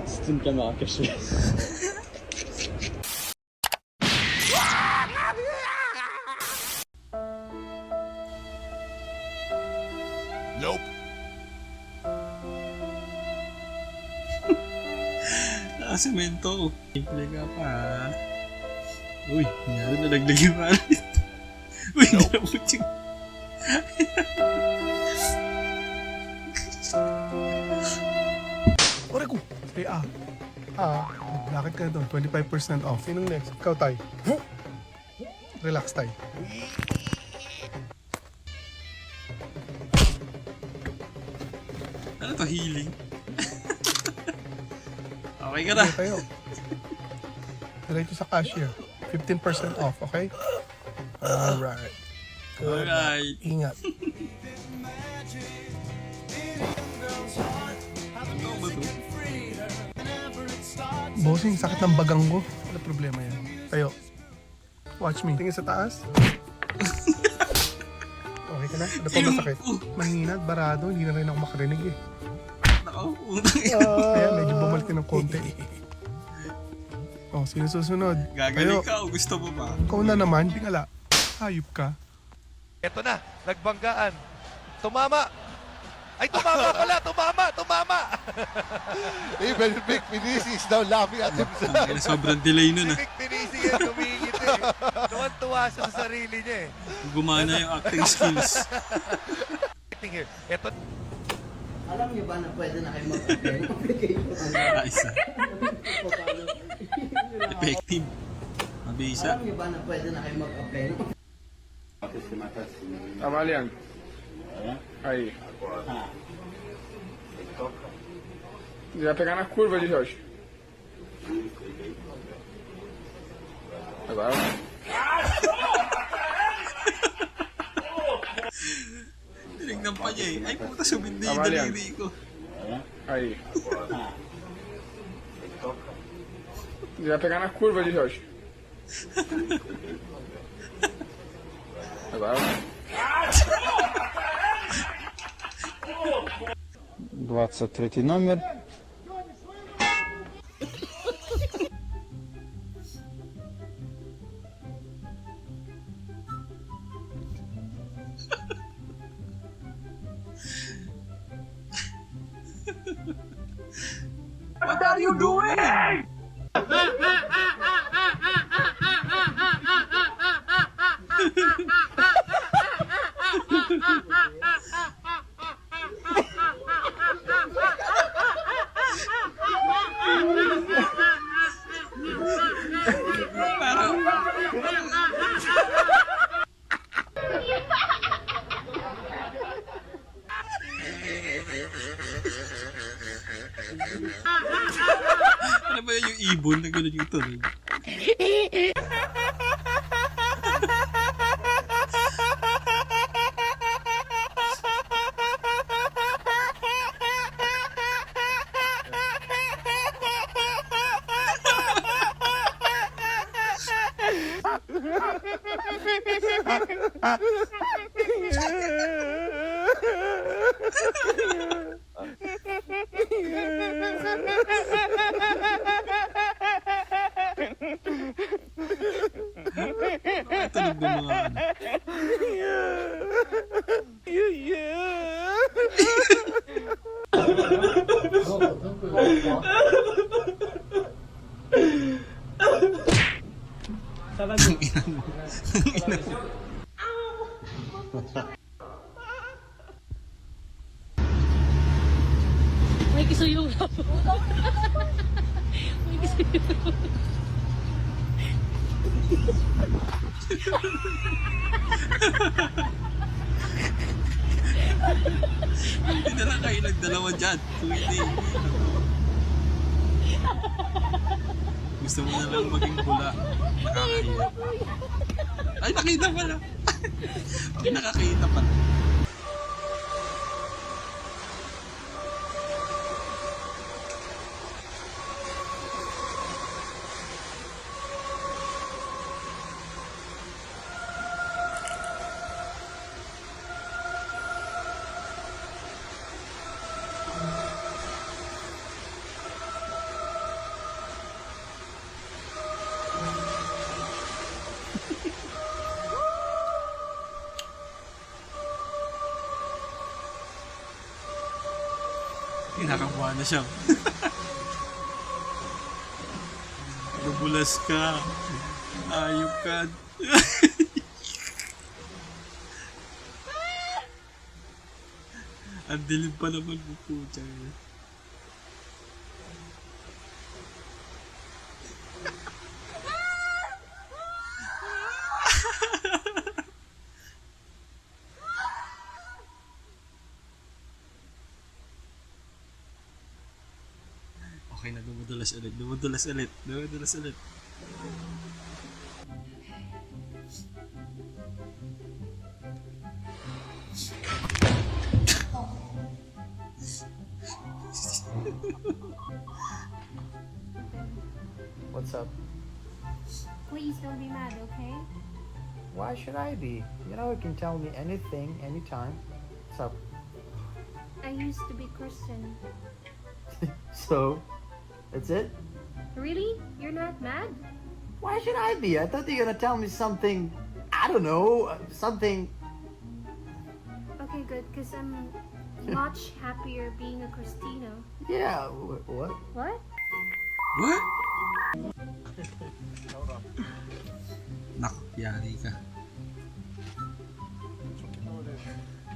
Stream ka makakasya. Nope. Nakasemento. Simple ka pa. Uy, nangyari na naglagay pa rin. Uy, nabuting. Ore ko! Lakad ka na doon. 25% off. Sinong next? Ikaw, Tay. Relax, Tay. Ano to, healing? Okay ka na. Okay, tayo. Diretso sa cashier. 15% off, okay? Alright. Good. Alright. Ingat. Ano ba to? Bossing, sakit ng bagang ko. Wala problema yan. Tayo. Watch me. Tingin sa taas. Okay ka na? Ano pa masakit? Mahina at barado. Hindi na rin ako makarinig eh. Nakautang ina. Kaya medyo bumalik ng konti. Oh, sino susunod? Gagaling Tayo. ka o gusto mo ba? Ikaw na naman. Tingala. Hayop ka. Eto na, nagbanggaan. Tumama! Ay, tumama pala! Tumama! Even Vic Vinicius now laughing at himself. Ang sobrang delay nun Si Vic Vinicius yan, tumingit eh. Tuwan-tuwa siya sa sarili niya eh. Gumana yung acting skills. Acting here. Eto, Alam niyo ba na pwede na kayo mag-apply ng application? Isa. Effective. Mabisa. Alam niyo ba na pwede na kayo mag-apply ng Amalian. Ahí. Ya pegar nas curvas de Jorge. Agora. Tinignan pa niya eh. Ay puta, sumindi yung Tama yan. daliri ko. Ahí. Ya pegar nas curvas de Jorge. Agora. 23 номер. What are you doing? Ano ba yun yung ibon na gano'n yung tunog? Tunog ng mga ano. Ang ina mo. Ang ina mo. May kisuyo ka po. May kisuyo ka po. Hindi na lang kayo nagdalawa dyan. Kung hindi. Gusto mo na lang maging bula. Nakakahiya. Ay, nakita pala. Ay, nakakita pala. Kinakabahan na siya. Nabulas ka. Ayok ka. Ang dilim pa naman mo po dyan. Okay na, dumudulas ulit. Dumudulas ulit. Dumudulas ulit. What's up? Please don't be mad, okay? Why should I be? You know, you can tell me anything, anytime. What's up? I used to be Christian. So, that's it? Really? You're not mad? Why should I be? I thought you were gonna tell me something, I don't know, something. Okay, good, because I'm much happier being a Christina. Yeah, what? What? What? Naku, yari ka.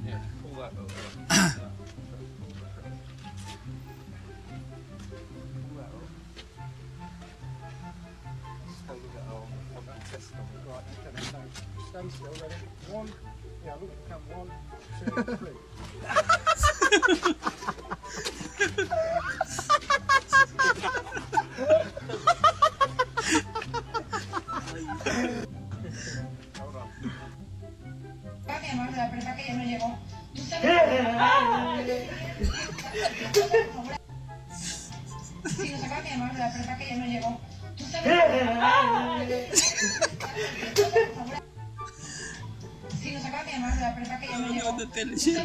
Yeah. Stand still, ready? One. Yeah, look at cam. 1, 2, 3. Mi amor, la prueba que ya no llegó. Si nos saca mi amor, la prueba que ya no llegó. Si nos saca mi amor, la prueba que ya no llegó. Ano tele siya?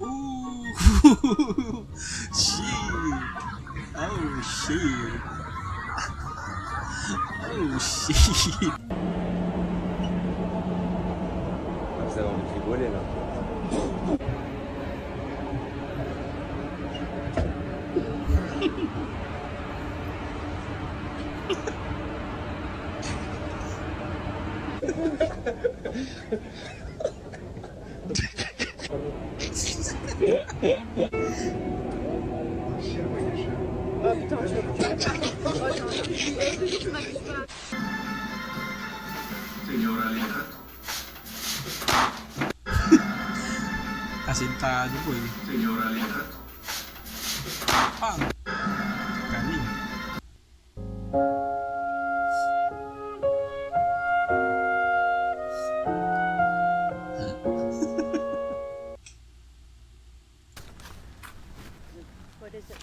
Ooh, shit. Oh, shit. Oh, shit. Asintado po eh. Pang. Kanin. What is it?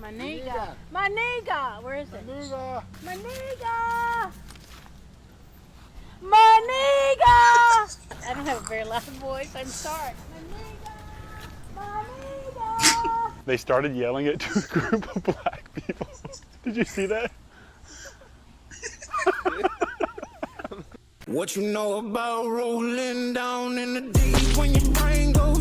Maniga. Maniga. Where is it? Maniga. Maniga. I don't have a very loud voice. I'm sorry. Maniga. Maniga. They started yelling it to a group of black people. Did you see that? What you know about rolling down in the deep when your brain goes